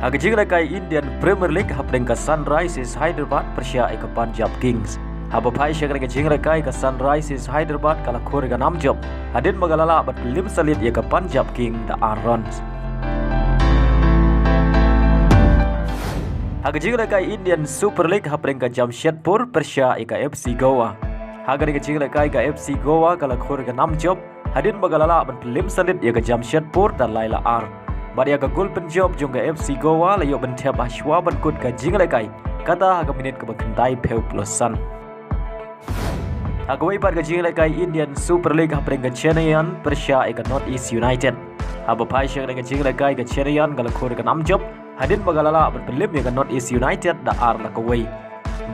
Agajing lekai Indian Premier League hapdeng ka Sunrisers Hyderabad Persia ke Punjab Kings. Haba pai syakar agajing lekai ka Sunrisers Hyderabad kala khor ga nam job. Hadin magalala bat lim salit ya ka Punjab King da runs. Agajing lekai Indian Super League hapdeng ka Jamshedpur Persia ka FC Goa. Hagar agajing lekai ka FC Goa kala khor ga nam job. Hadin magalala bat lim salit ya ka Jamshedpur da Laila R. Badia ka gol penjob jong ka FC Goa layo bentep ashwa bankut ka jing lekai kata haga minit ka bakandai peu plusan. Agawai par ka jing lekai Indian Super League hapring ka Chennaiyan Persia ka North East United. Haba pai syang ka jing lekai ka Chennaiyan kala khor ka nam job hadin bagalala berpelim ya ka North East United da ar la kawai.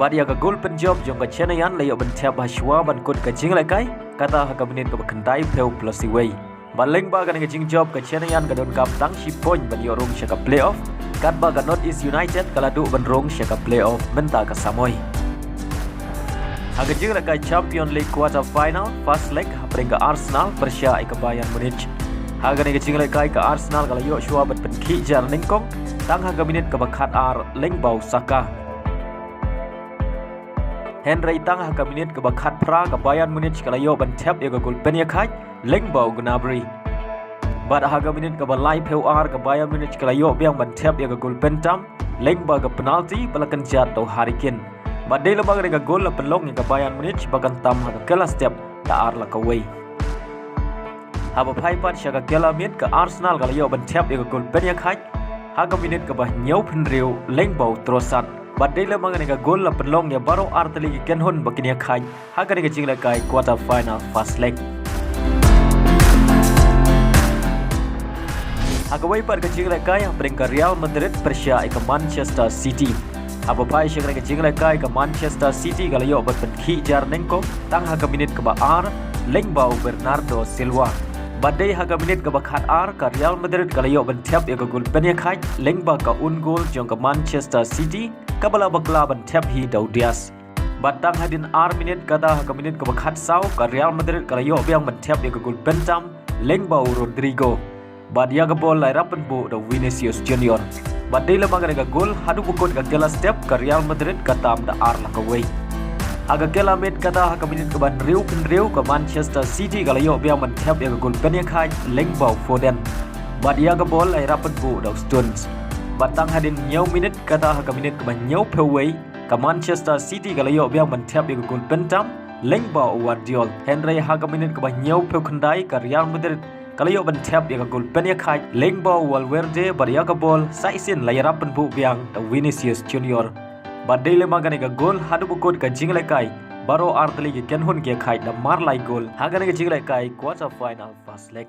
Badia ka gol penjob jong ka Chennaiyan layo bentep ashwa bankut ka jing lekai kata haga minit ka bakandai peu plusiwai. Baleng ba kan ngajing job ke Chennaiyan ka don kap tang si point ban yorong siya ka playoff kat ba ka North East United kala du ban rong siya ka playoff menta ka Samoy. Hagajing ra kay Champions League quarter final first leg hapring ka Arsenal Persia ka Bayern Munich. Haga ngajing ra kay ka Arsenal kala yo shwa bat penki jar ningkong tang haga minit ka bakhat ar lengbau Saka. Henry tang haga minit ka bakhat pra ka Bayern Munich kala yo ban tap ya ka gol penya khai lengbau Gnabry. Bad haga minit ka balai peu ar ka Bayern Munich kala yo biang ban tap ya ka gol pentam lengba ka penalti balakan jat to Harry Kane. Bad dei lamang ka gol la pelong ya ka Bayern Munich bakan tam haga kala step da ar la ka way. Haba phai pat sya ka kala mit ka Arsenal kala yo ban tap ya ka gol penya khai haga minit ka bah nyau penriu lengbau trosan. Bad dei lamang ka gol la pelong ya baro arteli ken hon bakinia khai haga ni ka jingla kai quarter final first leg. Agawai par ka jing lekai hapring ka Real Madrid Persia ka Manchester City. Haba pai syakra ka jing lekai ka Manchester City kalayo bat penki jar nengko tang haga minit ka ba ar lengbau Bernardo Silva. Badai haga minit ka bakhat ar ka Real Madrid kalayo ban tap ya ka gol penya khai lengba ka un gol jong ka Manchester City kabala bakla ban tap hi Daudias. Batang hadin ar minit kada haga minit ka bakhat saw ka Real Madrid kalayo biang ban tap ya ka gol pentam lengbau Rodrigo. Badia ka bol lai rapan bu da Vinicius Junior. Badai lamang ka gol hadu bukod ka kela step ka Real Madrid katam da ar la kawai. Aga kela mit kata haka minit ka ban riu ka Manchester City kalayo biang man tap ya ka gol penya khai lengbau Foden. Badia ka bol lai rapan bu da Stones. Batang hadin nyau minit kata haka minit ka ban nyau peway ka Manchester City kalayo biang man tap ya ka gol pentam lengbau Guardiola. Henry haka minit ka ban nyau pew kandai ka Real Madrid kalayo ban tap ya ka gol penya khai lengbau Valverde baria ka bol saisin layarapan bu biang da Vinicius Junior. Badai lemang ka gol hadu bukod ka jinglekai baro arteli ken hun ke khai da marlai gol haga ka jinglekai quarter final first leg.